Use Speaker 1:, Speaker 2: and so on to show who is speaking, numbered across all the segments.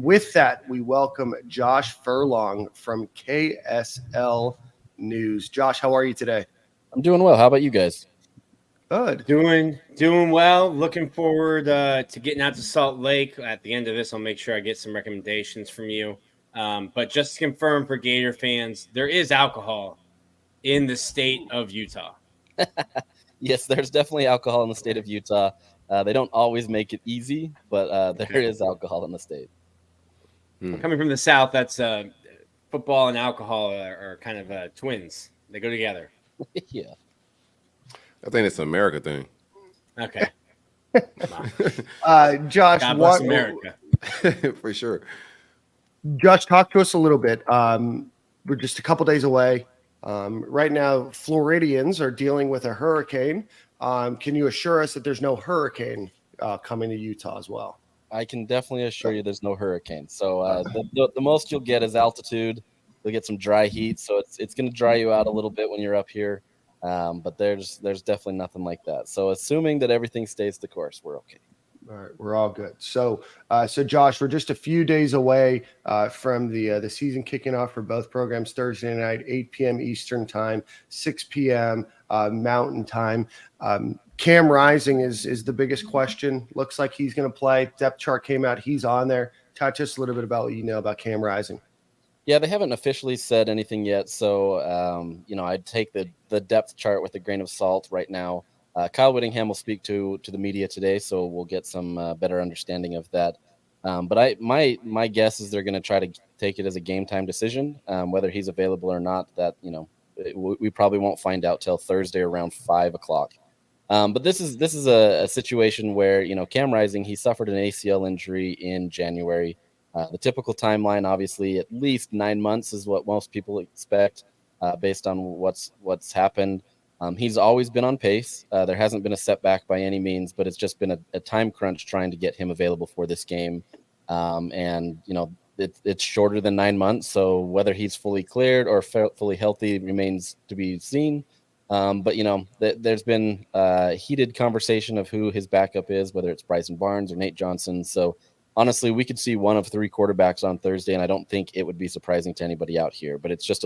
Speaker 1: With that, we welcome Josh Furlong from KSL News. Josh, how are you today?
Speaker 2: I'm doing well. How about you guys?
Speaker 1: Good.
Speaker 3: Doing well. Looking forward to getting out to Salt Lake. At the end of this, I'll make sure I get some recommendations from you. But just to confirm for Gator fans, there is alcohol in the state of Utah.
Speaker 2: Yes, there's definitely alcohol in the state of Utah. They don't always make it easy, but there is alcohol in the state.
Speaker 3: Coming from the South, that's football and alcohol are kind of twins. They go together.
Speaker 2: Yeah.
Speaker 4: I think it's an America thing.
Speaker 3: Okay.
Speaker 1: Josh,
Speaker 3: God bless America.
Speaker 4: For sure.
Speaker 1: Josh, talk to us a little bit. We're just a couple days away. Right now, Floridians are dealing with a hurricane. Can you assure us that there's no hurricane coming to Utah as well?
Speaker 2: I can definitely assure you there's no hurricane. So the most you'll get is altitude. You'll get some dry heat, so it's going to dry you out a little bit when you're up here. But there's definitely nothing like that. So assuming that everything stays the course, we're okay.
Speaker 1: All right, we're all good. So Josh, we're just a few days away from the season kicking off for both programs Thursday night, 8 p.m. Eastern time, 6 p.m. Mountain time. Cam Rising is the biggest question. Looks like he's going to play. Depth chart came out. He's on there. Talk to us a little bit about what you know about Cam Rising.
Speaker 2: Yeah, they haven't officially said anything yet. So, I'd take the depth chart with a grain of salt right now. Kyle Whittingham will speak to the media today, so we'll get some better understanding of that. But my guess is they're going to try to take it as a game time decision, whether he's available or not. That we probably won't find out till Thursday around 5:00. But this is a situation where Cam Rising, he suffered an ACL injury in January. The typical timeline, obviously, at least 9 months is what most people expect based on what's happened. He's always been on pace. There hasn't been a setback by any means, but it's just been a time crunch trying to get him available for this game. It's shorter than 9 months, so whether he's fully cleared or fully healthy remains to be seen. But there's been heated conversation of who his backup is, whether it's Bryson Barnes or Nate Johnson. So honestly, we could see one of three quarterbacks on Thursday, and I don't think it would be surprising to anybody out here. But it is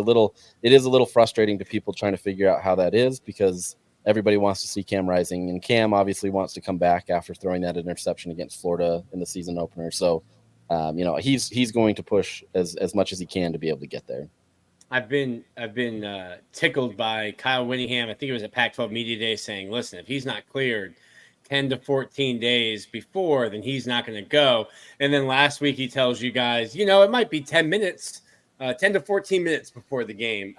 Speaker 2: a little frustrating to people trying to figure out how that is, because everybody wants to see Cam Rising, and Cam obviously wants to come back after throwing that interception against Florida in the season opener. So, he's going to push as much as he can to be able to get there.
Speaker 3: I've been tickled by Kyle Whittingham. I think it was at Pac-12 Media Day saying, listen, if he's not cleared 10 to 14 days before, then he's not going to go. And then last week he tells you guys, it might be 10 to 14 minutes before the game.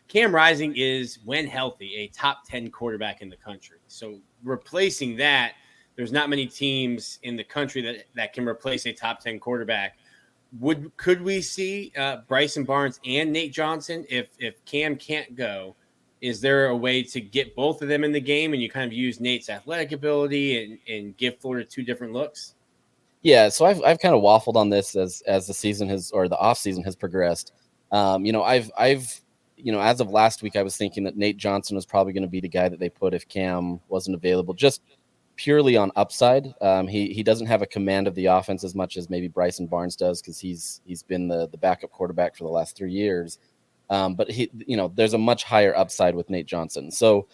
Speaker 3: Cam Rising is, when healthy, a top 10 quarterback in the country. So replacing that, there's not many teams in the country that can replace a top 10 quarterback. Could we see Bryson Barnes and Nate Johnson if Cam can't go? Is there a way to get both of them in the game and you kind of use Nate's athletic ability and give Florida two different looks?
Speaker 2: Yeah, so I've kind of waffled on this as the season or the off season has progressed. I've as of last week, I was thinking that Nate Johnson was probably going to be the guy that they put if Cam wasn't available, just purely on upside. He doesn't have a command of the offense as much as maybe Bryson Barnes does, because he's been the backup quarterback for the last 3 years. But there's a much higher upside with Nate Johnson. So,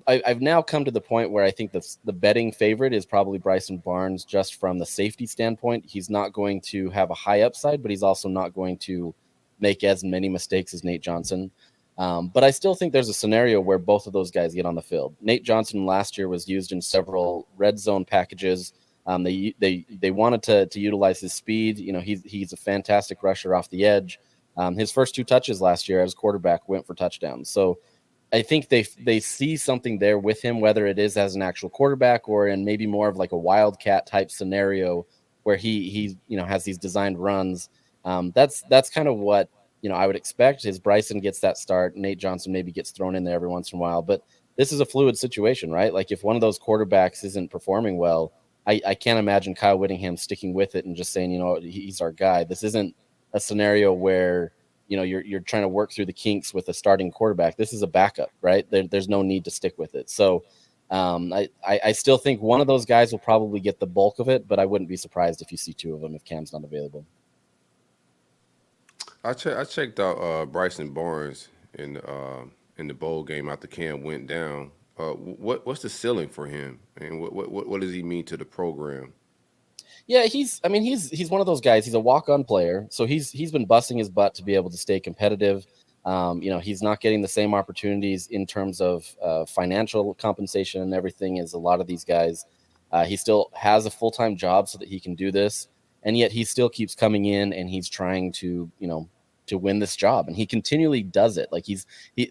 Speaker 2: I've now come to the point where I think the betting favorite is probably Bryson Barnes, just from the safety standpoint. He's not going to have a high upside, but he's also not going to make as many mistakes as Nate Johnson. But I still think there's a scenario where both of those guys get on the field. Nate Johnson last year was used in several red zone packages. They wanted to utilize his speed. He's a fantastic rusher off the edge. His first 2 touches last year as quarterback went for touchdowns. So I think they see something there with him, whether it is as an actual quarterback or in maybe more of like a wildcat type scenario where he has these designed runs. That's kind of what I would expect. Is Bryson gets that start, Nate Johnson maybe gets thrown in there every once in a while. But this is a fluid situation, right? Like if one of those quarterbacks isn't performing well, I can't imagine Kyle Whittingham sticking with it and just saying, he's our guy. This isn't a scenario where you're trying to work through the kinks with a starting quarterback. This is a backup, right? There's no need to stick with it. So I still think one of those guys will probably get the bulk of it, but I wouldn't be surprised if you see two of them if Cam's not available.
Speaker 4: I checked out Bryson Barnes in the bowl game after Cam went down. What's the ceiling for him, and what does he mean to the program?
Speaker 2: Yeah, he's one of those guys. He's a walk-on player, so he's been busting his butt to be able to stay competitive. He's not getting the same opportunities in terms of financial compensation and everything as a lot of these guys. He still has a full-time job so that he can do this, and yet he still keeps coming in and he's trying to win this job, and he continually does it. Like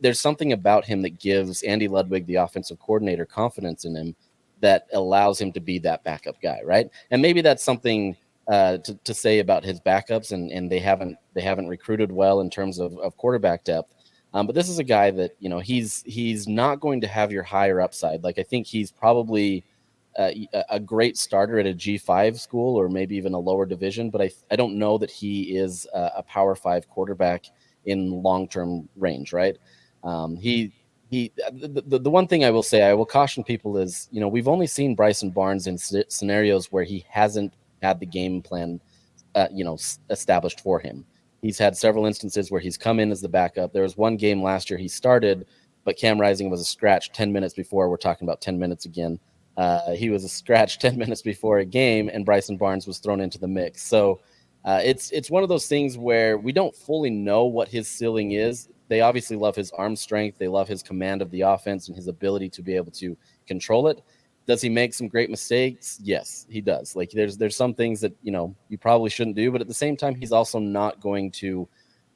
Speaker 2: there's something about him that gives Andy Ludwig, the offensive coordinator, confidence in him that allows him to be that backup guy, right? And maybe that's something to say about his backups, and they haven't recruited well in terms of quarterback depth. But this is a guy that he's not going to have your higher upside. Like I think he's probably a great starter at a G5 school or maybe even a lower division, but I don't know that he is a Power 5 quarterback in long-term range, right? The one thing I will say, I will caution people is, we've only seen Bryson Barnes in scenarios where he hasn't had the game plan, established for him. He's had several instances where he's come in as the backup. There was one game last year he started, but Cam Rising was a scratch 10 minutes before. We're talking about 10 minutes again. He was a scratch 10 minutes before a game, and Bryson Barnes was thrown into the mix. So it's one of those things where we don't fully know what his ceiling is. They obviously love his arm strength. They love his command of the offense and his ability to be able to control it. Does he make some great mistakes? Yes, he does. Like there's some things that, you probably shouldn't do, but at the same time, he's also not going to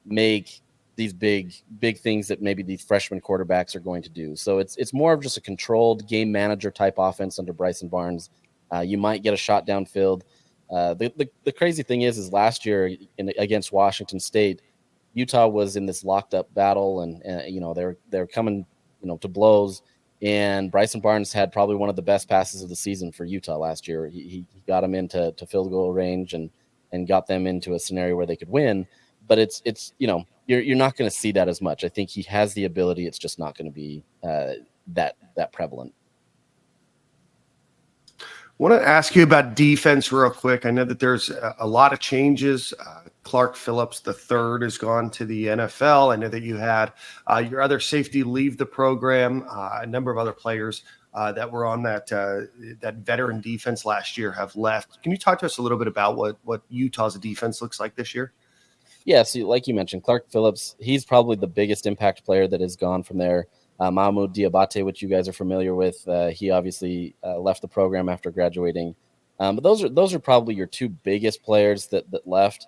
Speaker 2: make these big things that maybe these freshman quarterbacks are going to do. So it's more of just a controlled game manager type offense under Bryson Barnes. You might get a shot downfield. The crazy thing is last year against Washington State, Utah was in this locked up battle, and they're coming to blows. And Bryson Barnes had probably one of the best passes of the season for Utah last year. He got them into field goal range and got them into a scenario where they could win. But it's you're not going to see that as much. I think he has the ability. It's just not going to be that prevalent.
Speaker 1: I want to ask you about defense real quick. I know that there's a lot of changes. Clark Phillips III has gone to the NFL. I know that you had your other safety leave the program. A number of other players that were on that veteran defense last year have left. Can you talk to us a little bit about what Utah's defense looks like this year?
Speaker 2: Yeah, so like you mentioned, Clark Phillips, he's probably the biggest impact player that has gone from there. Mahmoud Diabate, which you guys are familiar with, he obviously left the program after graduating. But those are probably your two biggest players that left.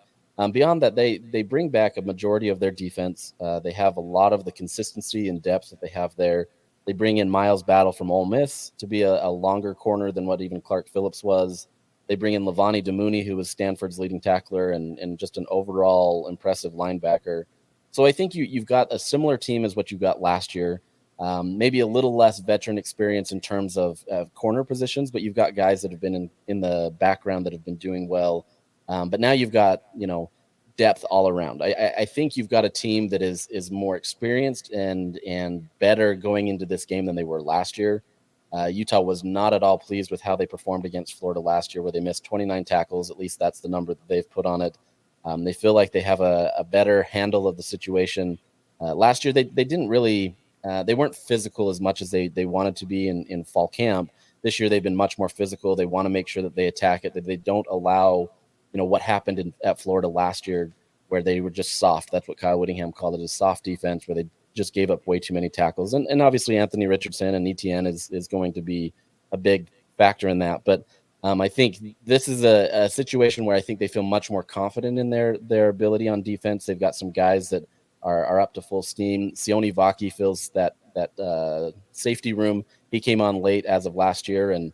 Speaker 2: Beyond that, they bring back a majority of their defense. They have a lot of the consistency and depth that they have there. They bring in Miles Battle from Ole Miss to be a longer corner than what even Clark Phillips was. They bring in Levani Damuni, who was Stanford's leading tackler and just an overall impressive linebacker. So I think you've got a similar team as what you got last year. Maybe a little less veteran experience in terms of corner positions, but you've got guys that have been in the background that have been doing well. But now you've got, depth all around. I think you've got a team that is more experienced and better going into this game than they were last year. Utah was not at all pleased with how they performed against Florida last year, where they missed 29 tackles. At least that's the number that they've put on it. They feel like they have a better handle of the situation. Last year, they didn't really they weren't physical as much as they wanted to be in fall camp. This year, they've been much more physical. They want to make sure that they attack it, that they don't allow what happened at Florida last year, where they were just soft. That's what Kyle Whittingham called it, a soft defense, where they just gave up way too many tackles. And obviously Anthony Richardson and ETN is going to be a big factor in that. But I think this is a situation where I think they feel much more confident in their ability on defense. They've got some guys that are up to full steam. Sione Vaki fills that safety room. He came on late as of last year, and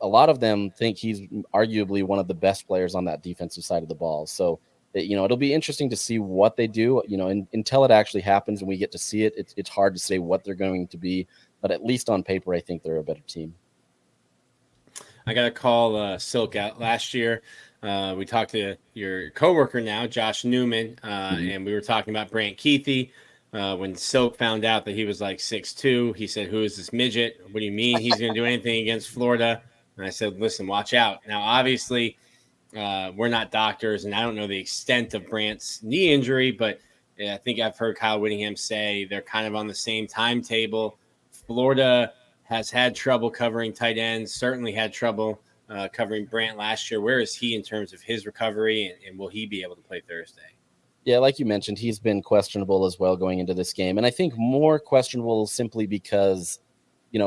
Speaker 2: a lot of them think he's arguably one of the best players on that defensive side of the ball. So, it'll be interesting to see what they do, until it actually happens and we get to see it. It's hard to say what they're going to be, but at least on paper, I think they're a better team.
Speaker 3: I got to call Silk out last year. We talked to your coworker now, Josh Newman, and we were talking about Brant Keithy. When Silk found out that he was like 6'2", he said, "Who is this midget? What do you mean he's going to do anything against Florida?" And I said, "Listen, watch out." Now, obviously, we're not doctors, and I don't know the extent of Brant's knee injury, but I think I've heard Kyle Whittingham say they're kind of on the same timetable. Florida has had trouble covering tight ends, certainly had trouble covering Brant last year. Where is he in terms of his recovery, and will he be able to play Thursday?
Speaker 2: Yeah, like you mentioned, he's been questionable as well going into this game. And I think more questionable simply because,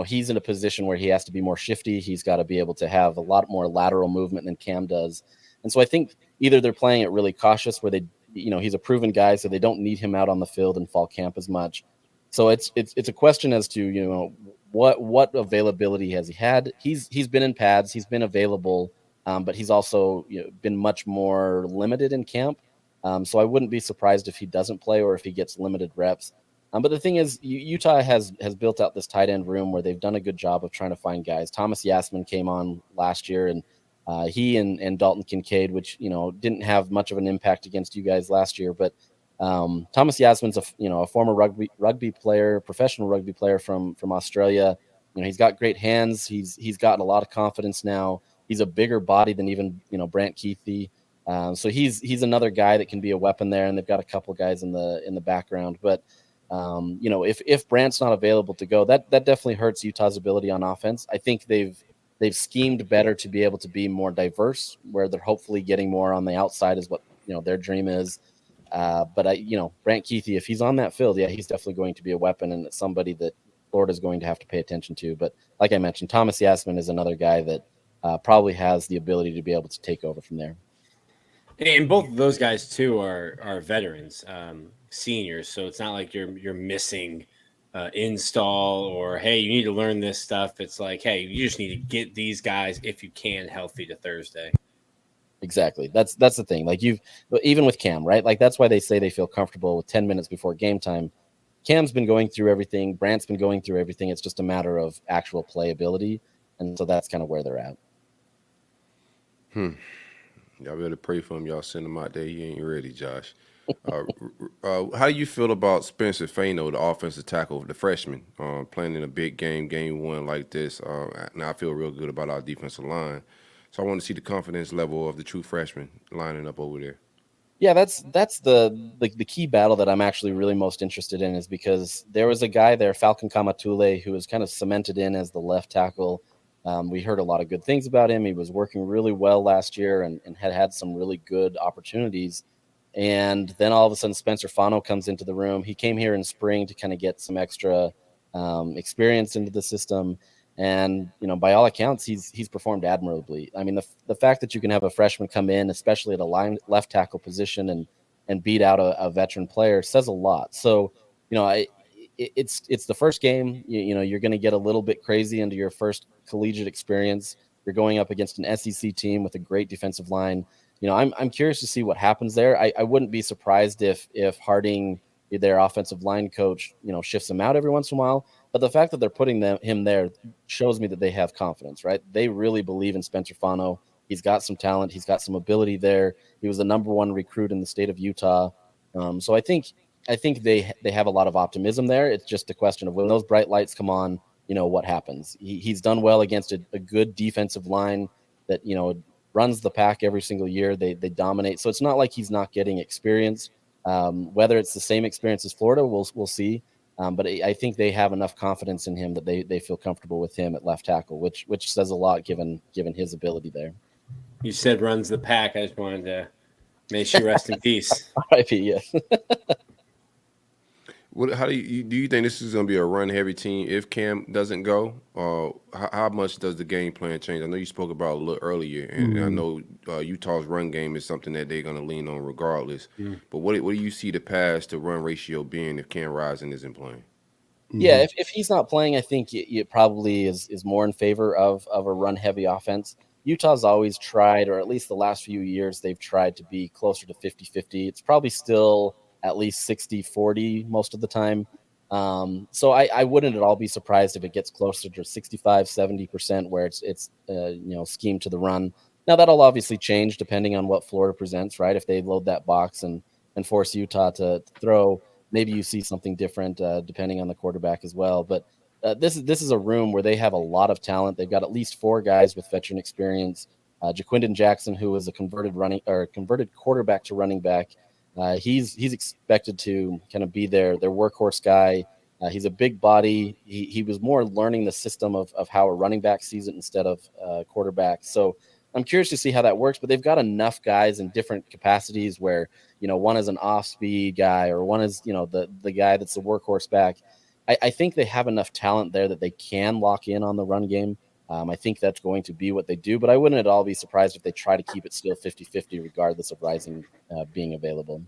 Speaker 2: he's in a position where he has to be more shifty. He's got to be able to have a lot more lateral movement than Cam does. And so I think either they're playing it really cautious where they, he's a proven guy, so they don't need him out on the field in fall camp as much. So it's a question as to, what availability has he had? He's been in pads, he's been available, but he's also been much more limited in camp. So I wouldn't be surprised if he doesn't play or if he gets limited reps. But the thing is, Utah has built out this tight end room where they've done a good job of trying to find guys. Thomas Yasman came on last year, and he and Dalton Kincaid, which didn't have much of an impact against you guys last year, but Thomas Yasman's a former rugby player, professional rugby player from Australia. He's got great hands. He's gotten a lot of confidence now. He's a bigger body than even Brant Keithy. So he's another guy that can be a weapon there, and they've got a couple guys in the background. But if Brant's not available to go, that definitely hurts Utah's ability on offense. I think they've schemed better to be able to be more diverse, where they're hopefully getting more on the outside is what their dream is. But Brant Keithy, if he's on that field, yeah, he's definitely going to be a weapon, and it's somebody that Florida's going to have to pay attention to. But like I mentioned, Thomas Yasman is another guy that probably has the ability to be able to take over from there.
Speaker 3: And both of those guys too are veterans, seniors. So it's not like you're missing install or hey, you need to learn this stuff. It's like, hey, you just need to get these guys if you can healthy to Thursday.
Speaker 2: Exactly. That's the thing. Like even with Cam, right? Like that's why they say they feel comfortable with 10 minutes before game time. Cam's been going through everything. Brant's been going through everything. It's just a matter of actual playability, and so that's kind of where they're at.
Speaker 4: Y'all better pray for him. Y'all send him out there. He ain't ready, Josh. How do you feel about Spencer Fano, the offensive tackle, the freshman, playing in a big game one like this? Now I feel real good about our defensive line. So I want to see the confidence level of the true freshman lining up over there.
Speaker 2: Yeah, that's the key battle that I'm actually really most interested in, is because there was a guy there, Falcon Kamatule, who was kind of cemented in as the left tackle. We heard a lot of good things about him. He was working really well last year and had some really good opportunities. And then all of a sudden, Spencer Fano comes into the room. He came here in spring to kind of get some extra experience into the system. And by all accounts, he's performed admirably. I mean, the fact that you can have a freshman come in, especially at a left tackle position, and beat out a veteran player says a lot. So, it's the first game. You're going to get a little bit crazy into your first collegiate experience. You're going up against an SEC team with a great defensive line. I'm curious to see what happens there. I wouldn't be surprised if Harding, their offensive line coach, shifts him out every once in a while. But the fact that they're putting him there shows me that they have confidence, right? They really believe in Spencer Fano. He's got some talent. He's got some ability there. He was the #1 recruit in the state of Utah. So I think they have a lot of optimism there. It's just a question of when those bright lights come on, what happens. He's done well against a good defensive line that runs the pack every single year. They dominate. So it's not like he's not getting experience. Whether it's the same experience as Florida, we'll see. But I think they have enough confidence in him that they feel comfortable with him at left tackle, which says a lot given his ability there.
Speaker 3: You said runs the pack. I just wanted to make sure rest in peace.
Speaker 2: RIP, yes.
Speaker 4: How do you think this is going to be a run heavy team if Cam doesn't go? How much does the game plan change? I know you spoke about it a little earlier, and I know Utah's run game is something that they're going to lean on regardless. But what do you see the pass to run ratio being if Cam Rising isn't playing?
Speaker 2: Yeah, if he's not playing, I think it probably is more in favor of a run heavy offense. Utah's always tried, or at least the last few years, they've tried to be closer to 50-50. It's probably still at least 60-40 most of the time. So I wouldn't at all be surprised if it gets closer to 65-70% where it's schemed to the run. Now that'll obviously change depending on what Florida presents, right? If they load that box and force Utah to throw. maybe you see something different depending on the quarterback as well. But this is a room where they have a lot of talent. They've got at least 4 guys with veteran experience. Jaquindon Jackson, who is a converted quarterback to running back, he's expected to kind of be their workhorse guy. He's a big body. He was more learning the system of how a running back sees it instead of quarterback. So I'm curious to see how that works, but they've got enough guys in different capacities where, one is an off-speed guy or one is, the guy that's the workhorse back. I think they have enough talent there that they can lock in on the run game. I think that's going to be what they do, but I wouldn't at all be surprised if they try to keep it still 50-50 regardless of Rising being available.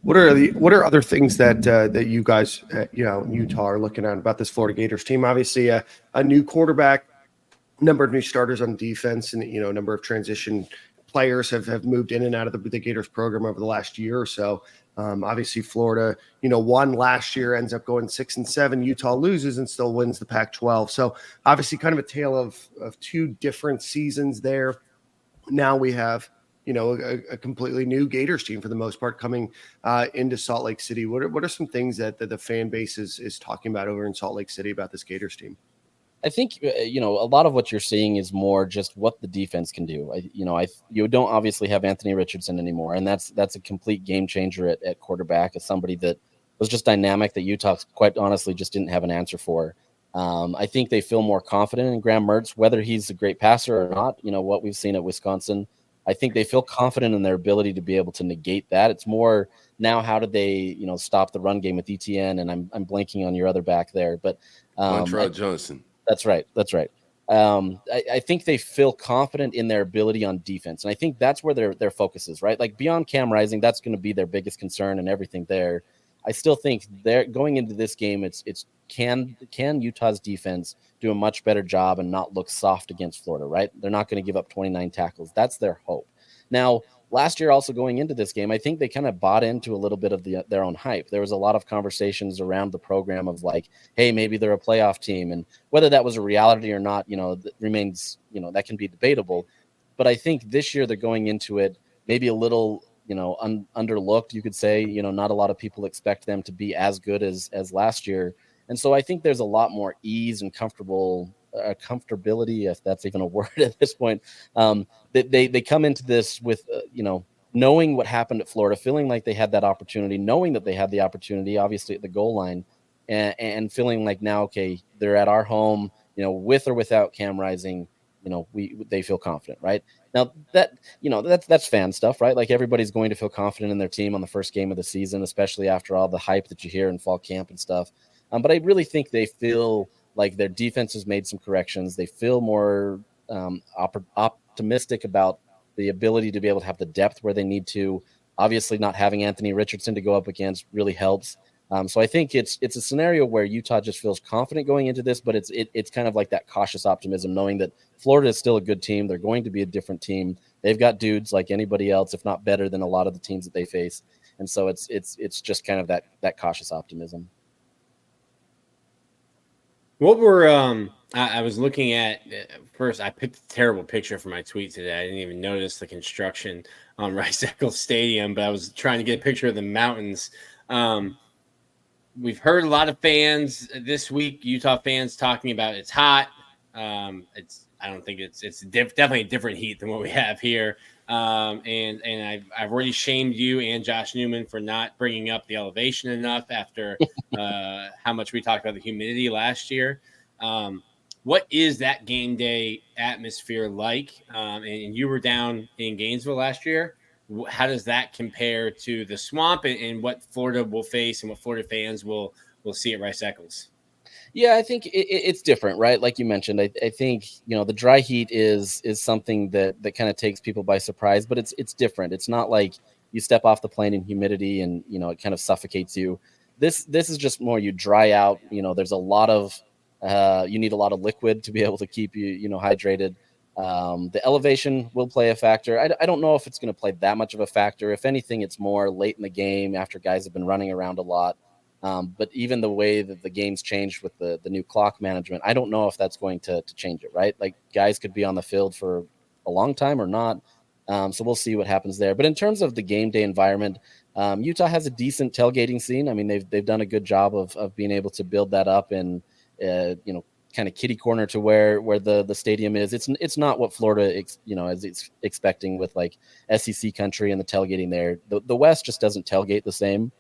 Speaker 1: What are other things that you guys in Utah are looking at about this Florida Gators team? Obviously, a new quarterback, number of new starters on defense, and a number of transition players have moved in and out of the Gators program over the last year or so. Obviously, Florida, won last year, ends up going 6-7. Utah loses and still wins the Pac-12. So obviously, kind of a tale of 2 different seasons there. Now we have a completely new Gators team for the most part coming into Salt Lake City. What are some things that the fan base is talking about over in Salt Lake City about this Gators team?
Speaker 2: I think, a lot of what you're seeing is more just what the defense can do. You don't obviously have Anthony Richardson anymore, and that's a complete game changer at quarterback, as somebody that was just dynamic that Utah, quite honestly, just didn't have an answer for. I think they feel more confident in Graham Mertz, whether he's a great passer or not, what we've seen at Wisconsin. I think they feel confident in their ability to be able to negate that. It's more now, how do they, stop the run game with ETN? And I'm blanking on your other back there, but
Speaker 4: Montrell Johnson.
Speaker 2: That's right. I think they feel confident in their ability on defense, and I think that's where their focus is, right? Like beyond Cam Rising, that's going to be their biggest concern and everything there. I still think they're going into this game. It's can Utah's defense do a much better job and not look soft against Florida, right? They're not going to give up 29 tackles. That's their hope. Now, last year, also going into this game, I think they kind of bought into a little bit of their own hype. There was a lot of conversations around the program of like, hey, maybe they're a playoff team. And whether that was a reality or not, remains, that can be debatable. But I think this year they're going into it maybe a little, underlooked, you could say. Not a lot of people expect them to be as good as last year. And so I think there's a lot more ease and comfortability, if that's even a word at this point. They come into this with, knowing what happened at Florida, feeling like they had that opportunity, knowing that they had the opportunity, obviously at the goal line, and feeling like now, okay, they're at our home, with or without Cam Rising, they feel confident, right? Now that's fan stuff, right? Like everybody's going to feel confident in their team on the first game of the season, especially after all the hype that you hear in fall camp and stuff. But I really think they feel like their defense has made some corrections. They feel more optimistic about the ability to be able to have the depth where they need to. Obviously, not having Anthony Richardson to go up against really helps. So I think it's a scenario where Utah just feels confident going into this, but it's kind of like that cautious optimism, knowing that Florida is still a good team. They're going to be a different team. They've got dudes like anybody else, if not better than a lot of the teams that they face. And so it's just kind of that cautious optimism.
Speaker 3: What were I was looking at first. I picked a terrible picture for my tweet today. I didn't even notice the construction on Rice-Eccles Stadium, but I was trying to get a picture of the mountains. We've heard a lot of fans this week, Utah fans, talking about it's hot. I don't think it's definitely a different heat than what we have here. And I've already shamed you and Josh Newman for not bringing up the elevation enough after how much we talked about the humidity last year. What is that game day atmosphere like? And you were down in Gainesville last year. How does that compare to the swamp and what Florida will face and what Florida fans will see at Rice-Eccles?
Speaker 2: Yeah, I think it's different, right? Like you mentioned, I think, the dry heat is something that kind of takes people by surprise, but it's different. It's not like you step off the plane in humidity and, it kind of suffocates you. This is just more you dry out. There's a lot of you need a lot of liquid to be able to keep you, hydrated. The elevation will play a factor. I don't know if it's going to play that much of a factor. If anything, it's more late in the game after guys have been running around a lot. But even the way that the game's changed with the new clock management, I don't know if that's going to change it, right? Like guys could be on the field for a long time or not. So we'll see what happens there. But in terms of the game day environment, Utah has a decent tailgating scene. I mean, they've done a good job of being able to build that up and kind of kitty corner to where the stadium is. It's not what Florida is expecting with like SEC country and the tailgating there. The West just doesn't tailgate the same.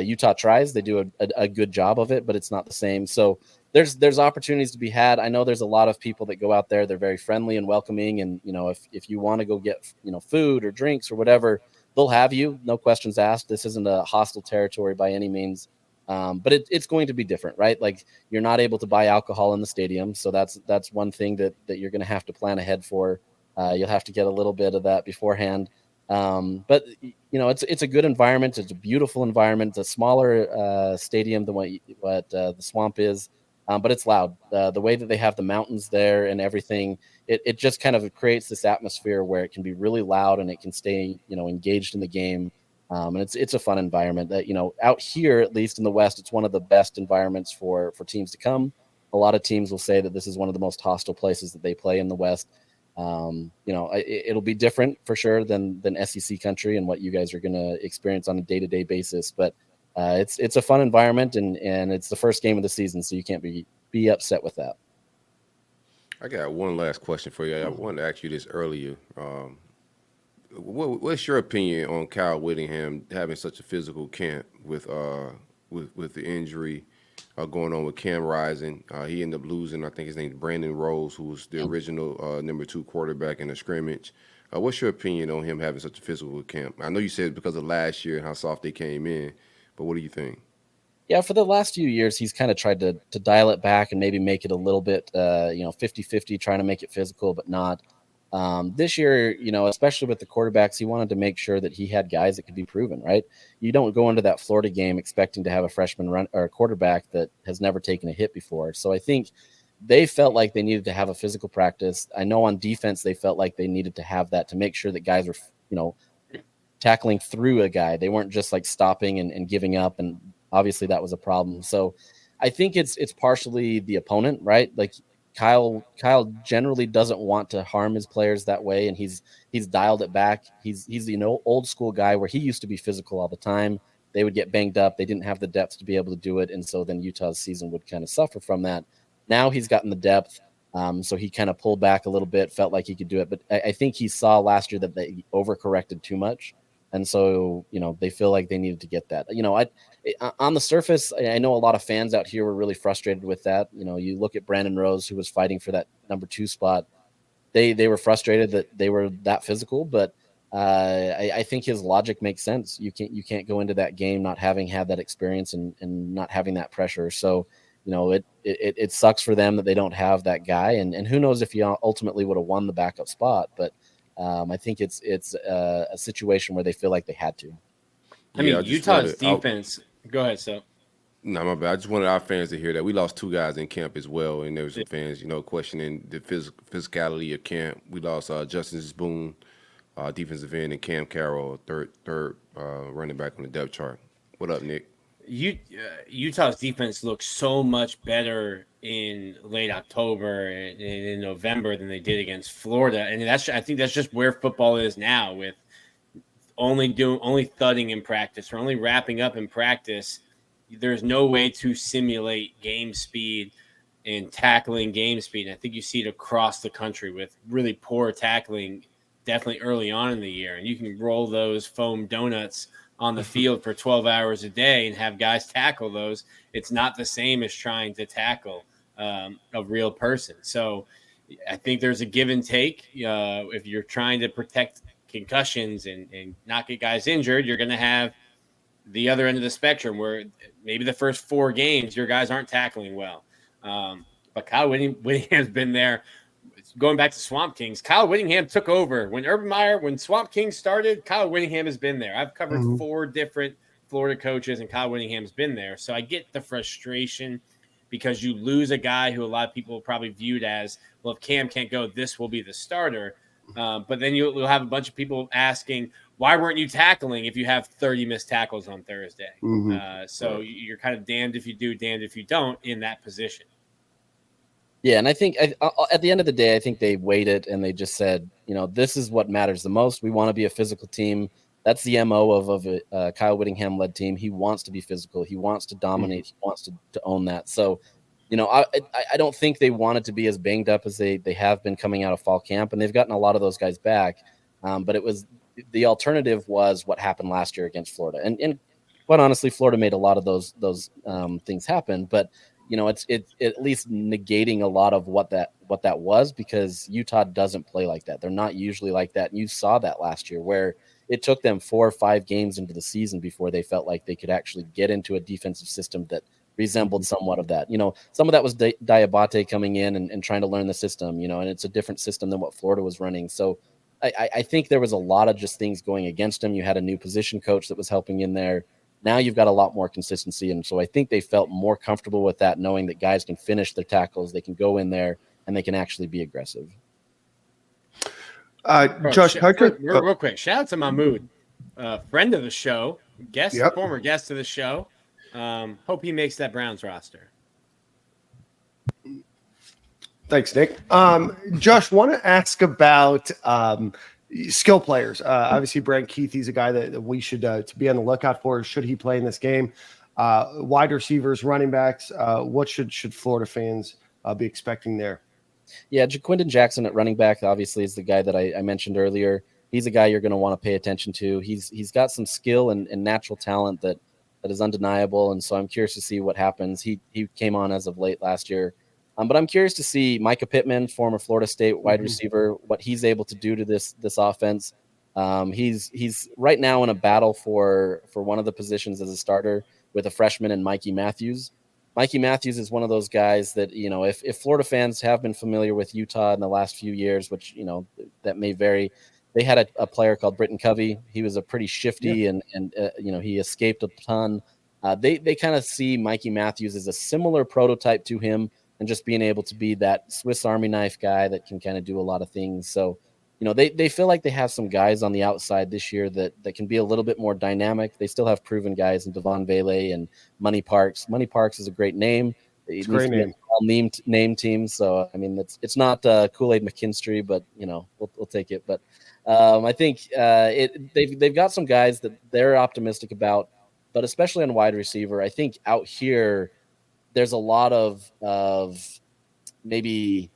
Speaker 2: Utah tries; they do a good job of it, but it's not the same. So there's opportunities to be had. I know there's a lot of people that go out there. They're very friendly and welcoming, and if you want to go get food or drinks or whatever, they'll have you, no questions asked. This isn't a hostile territory by any means. But it's going to be different, right? Like you're not able to buy alcohol in the stadium. So that's one thing that you're going to have to plan ahead for. You'll have to get a little bit of that beforehand. But it's a good environment. It's a beautiful environment. It's a smaller stadium than what the Swamp is. But it's loud. The way that they have the mountains there and everything, it just kind of creates this atmosphere where it can be really loud and it can stay, engaged in the game. And it's a fun environment that, out here, at least in the West, it's one of the best environments for teams to come. A lot of teams will say that this is one of the most hostile places that they play in the West. It'll be different for sure than SEC country and what you guys are going to experience on a day-to-day basis. But it's a fun environment and it's the first game of the season, so you can't be upset with that.
Speaker 4: I got one last question for you. I wanted to ask you this earlier. What's your opinion on Kyle Whittingham having such a physical camp with the injury going on with Cam Rising? He ended up losing, I think his name's Brandon Rose, who was the original number 2 quarterback in the scrimmage. What's your opinion on him having such a physical camp? I know you said because of last year and how soft they came in, but what do you think?
Speaker 2: Yeah, for the last few years, he's kind of tried to dial it back and maybe make it a little bit, 50-50, trying to make it physical, but not. This year, especially with the quarterbacks, he wanted to make sure that he had guys that could be proven, right? You don't go into that Florida game expecting to have a freshman run or a quarterback that has never taken a hit before. So I think they felt like they needed to have a physical practice. I know on defense, they felt like they needed to have that to make sure that guys were, tackling through a guy. They weren't just like stopping and giving up. And obviously that was a problem. So I think it's partially the opponent, right? Like Kyle generally doesn't want to harm his players that way, and he's dialed it back. He's old school guy where he used to be physical all the time. They would get banged up. They didn't have the depth to be able to do it, and so then Utah's season would kind of suffer from that. Now he's gotten the depth, so he kind of pulled back a little bit, felt like he could do it. But I think he saw last year that they overcorrected too much, and so they feel like they needed to get that. On the surface, I know a lot of fans out here were really frustrated with that. You look at Brandon Rose, who was fighting for that number 2 spot. They were frustrated that they were that physical, but I think his logic makes sense. You can't go into that game not having had that experience and not having that pressure. So, it sucks for them that they don't have that guy. And who knows if he ultimately would have won the backup spot. But I think it's a situation where they feel like they had to.
Speaker 3: I mean, Utah's defense. Go ahead, so.
Speaker 4: No, my bad. I just wanted our fans to hear that. We lost 2 guys in camp as well, and there were some fans, questioning the physicality of camp. We lost Justin Spoon, defensive end, and Cam Carroll, third running back on the depth chart. What up, Nick?
Speaker 3: Utah's defense looks so much better in late October and in November than they did against Florida, and I think that's just where football is now, with only thudding in practice or only wrapping up in practice. There's no way to simulate game speed and tackling game speed. And I think you see it across the country with really poor tackling, definitely early on in the year. And you can roll those foam donuts on the field for 12 hours a day and have guys tackle those. It's not the same as trying to tackle a real person. So I think there's a give and take. If you're trying to protect concussions and not get guys injured, you're going to have the other end of the spectrum where maybe the first 4 games your guys aren't tackling well. But Kyle Whittingham's been there. Going back to Swamp Kings, Kyle Whittingham took over when Swamp Kings started. Kyle Whittingham has been there. I've covered 4 different Florida coaches, and Kyle Whittingham's been there. So I get the frustration because you lose a guy who a lot of people probably viewed as, well, if Cam can't go, this will be the starter. But then you'll have a bunch of people asking, why weren't you tackling if you have 30 missed tackles on Thursday? So you're kind of damned if you do, damned if you don't in that position.
Speaker 2: Yeah, and I think at the end of the day, I think they weighed it and they just said, this is what matters the most. We want to be a physical team. That's the MO of a Kyle Whittingham-led team. He wants to be physical. He wants to dominate. He wants to own that. So, I don't think they wanted to be as banged up as they have been coming out of fall camp, and they've gotten a lot of those guys back. But it was the alternative was what happened last year against Florida, and quite honestly, Florida made a lot of those things happen. But it's at least negating a lot of what that was, because Utah doesn't play like that. They're not usually like that. And you saw that last year, where it took them 4 or 5 games into the season before they felt like they could actually get into a defensive system that resembled somewhat of that. Some of that was Diabate coming in and trying to learn the system, and it's a different system than what Florida was running. So I think there was a lot of just things going against him. You had a new position coach that was helping in there. Now you've got a lot more consistency. And so I think they felt more comfortable with that, knowing that guys can finish their tackles, they can go in there, and they can actually be aggressive.
Speaker 1: Josh,
Speaker 3: real quick, shout out to Mahmoud, friend of the show, former guest of the show. Hope he makes that Browns roster.
Speaker 1: Thanks, Nick. Josh, want to ask about skill players. Obviously, Brent Keith, he's a guy that we should to be on the lookout for. Should he play in this game? Wide receivers, running backs. What should Florida fans be expecting there?
Speaker 2: Yeah, Jaquindon Jackson at running back obviously is the guy that I mentioned earlier. He's a guy you're going to want to pay attention to. He's got some skill and natural talent that is undeniable, and so I'm curious to see what happens. He came on as of late last year. But I'm curious to see Micah Pittman, former Florida State wide receiver, what he's able to do to this offense. He's right now in a battle for one of the positions as a starter with a freshman and Mikey Matthews. Mikey Matthews is one of those guys that, if Florida fans have been familiar with Utah in the last few years, which, that may vary, they had a player called Britton Covey. He was a pretty shifty and he escaped a ton. They kind of see Mikey Matthews as a similar prototype to him, and just being able to be that Swiss Army knife guy that can kind of do a lot of things. So, they feel like they have some guys on the outside this year that can be a little bit more dynamic. They still have proven guys in Devon Vele and Money Parks. Money Parks is a great name.
Speaker 1: It's a great name.
Speaker 2: Name team. So, I mean, it's not Kool-Aid McKinstry, but, we'll take it. But I think they've got some guys that they're optimistic about, but especially on wide receiver, I think out here, there's a lot of maybe,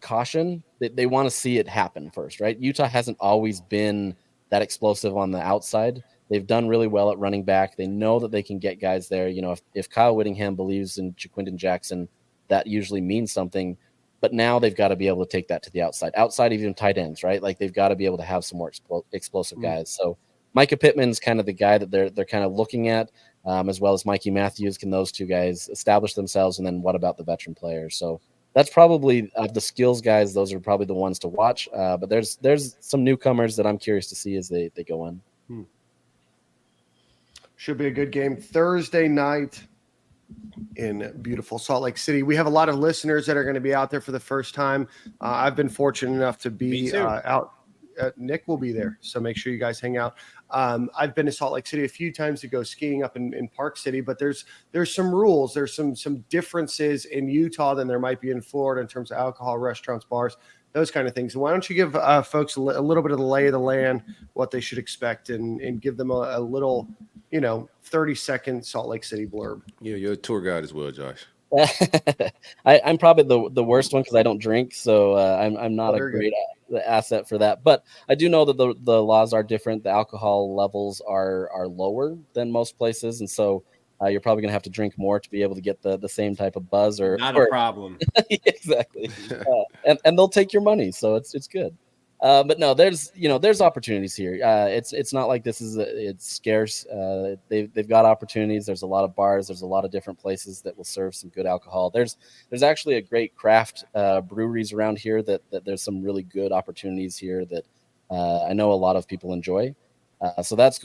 Speaker 2: caution. They want to see it happen first, right? Utah hasn't always been that explosive on the outside. They've done really well at running back. They know that they can get guys there. If Kyle Whittingham believes in Jaquindon Jackson, that usually means something. But now they've got to be able to take that to the outside of even tight ends, right? Like they've got to be able to have some more explosive guys. So Micah Pittman's kind of the guy that they're kind of looking at. As well as Mikey Matthews. Can those two guys establish themselves? And then what about the veteran players? So that's probably of the skills guys. Those are probably the ones to watch. But there's some newcomers that I'm curious to see as they go in.
Speaker 1: Should be a good game Thursday night in beautiful Salt Lake City. We have a lot of listeners that are going to be out there for the first time. I've been fortunate enough to be out. Nick will be there, so make sure you guys hang out. I've been to Salt Lake City a few times to go skiing up in Park City, but there's some rules. There's some differences in Utah than there might be in Florida in terms of alcohol, restaurants, bars, those kind of things. Why don't you give folks a little bit of the lay of the land, what they should expect, and give them a little, 30-second Salt Lake City blurb.
Speaker 4: Yeah, you're a tour guide as well, Josh.
Speaker 2: I'm probably the worst one because I don't drink, so I'm not a great asset for that. But I do know that the laws are different. The alcohol levels are lower than most places, and so you're probably going to have to drink more to be able to get the same type of buzz.
Speaker 3: A problem.
Speaker 2: Exactly. And they'll take your money, so it's good. But no, there's opportunities here. It's not like this is it's scarce. They've got opportunities. There's a lot of bars. There's a lot of different places that will serve some good alcohol. There's actually a great craft breweries around here that there's some really good opportunities here that I know a lot of people enjoy. So that's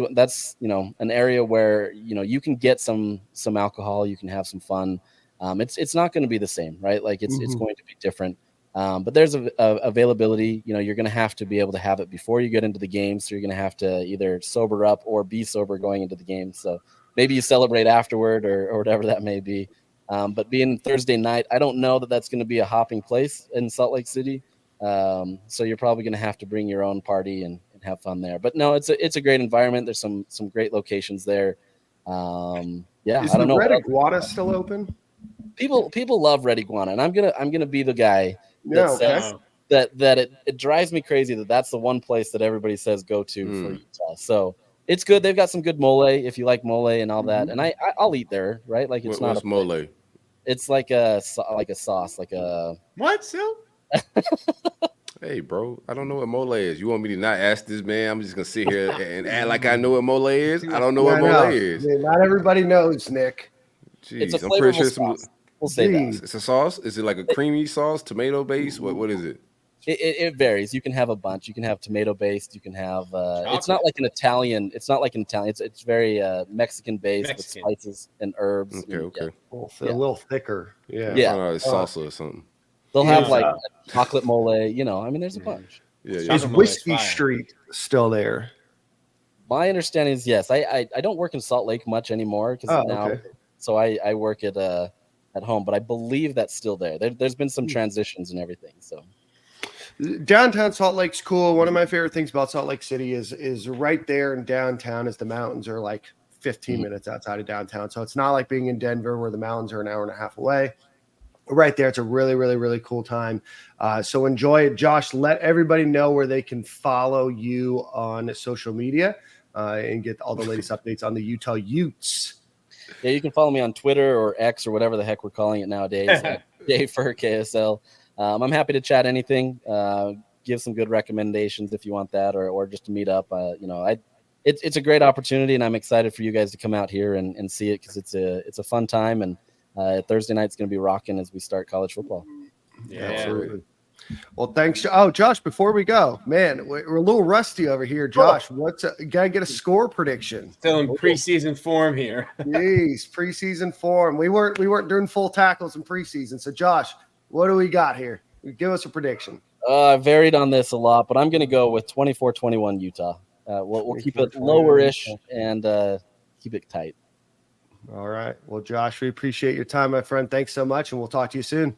Speaker 2: an area where you can get some alcohol. You can have some fun. It's not going to be the same, right? Like it's going to be different. But there's availability. You're going to have to be able to have it before you get into the game. So you're going to have to either sober up or be sober going into the game. So maybe you celebrate afterward or whatever that may be. But being Thursday night, I don't know that that's going to be a hopping place in Salt Lake City. So you're probably going to have to bring your own party and have fun there. But no, it's a great environment. There's some great locations there. Yeah,
Speaker 1: Is
Speaker 2: I
Speaker 1: the
Speaker 2: don't know.
Speaker 1: Red Iguana still open?
Speaker 2: People love Red Iguana, and I'm gonna be the guy that
Speaker 1: Yeah, okay.
Speaker 2: says that it drives me crazy that's the one place that everybody says go to for Utah. So it's good. They've got some good mole if you like mole and all that. And I'll eat there, right? Like it's not
Speaker 4: What's mole?
Speaker 2: It's like a sauce, like a
Speaker 3: What, so?
Speaker 4: Hey, bro, I don't know what mole is. You want me to not ask this man? I'm just gonna sit here and act like I know what mole is. I don't know what mole is.
Speaker 1: Not everybody knows, Nick.
Speaker 2: It's a
Speaker 4: Jeez, I'm pretty
Speaker 2: flavorful
Speaker 4: sure
Speaker 2: sauce. We'll say that.
Speaker 4: it's a sauce. Is it like a creamy sauce, tomato based? What is it?
Speaker 2: It varies. You can have a bunch. You can have tomato based. You can have. It's not like an Italian. It's not like an Italian. It's very Mexican based with spices and herbs.
Speaker 4: Okay.
Speaker 1: A little thicker. Yeah.
Speaker 4: It's salsa or something.
Speaker 2: They'll have like chocolate mole. I mean, there's a bunch.
Speaker 4: Yeah.
Speaker 1: Is Whiskey Street still there?
Speaker 2: My understanding is yes. I don't work in Salt Lake much anymore because now, so I work at home. But I believe that's still there. There's been some transitions and everything. So.
Speaker 1: Downtown Salt Lake's cool. One of my favorite things about Salt Lake City is right there in downtown as the mountains are like 15 minutes outside of downtown. So it's not like being in Denver where the mountains are an hour and a half away. Right there. It's a really, really, really cool time. So enjoy it. Josh, let everybody know where they can follow you on social media and get all the latest updates on the Utah Utes.
Speaker 2: Yeah, you can follow me on Twitter or X or whatever the heck we're calling it nowadays. Dave for KSL. I'm happy to chat anything, give some good recommendations if you want that, or just to meet up. It's a great opportunity, and I'm excited for you guys to come out here and see it because it's a fun time. And Thursday night's going to be rocking as we start college football.
Speaker 3: Yeah,
Speaker 1: absolutely. Well, thanks. Oh, Josh, before we go, man, we're a little rusty over here. Josh, gotta get a score prediction.
Speaker 3: Still in preseason form here.
Speaker 1: Jeez, preseason form. We weren't doing full tackles in preseason. So, Josh, what do we got here? Give us a prediction.
Speaker 2: I varied on this a lot, but I'm going to go with 24-21 Utah. We'll keep it lower-ish and keep it tight.
Speaker 1: All right. Well, Josh, we appreciate your time, my friend. Thanks so much, and we'll talk to you soon.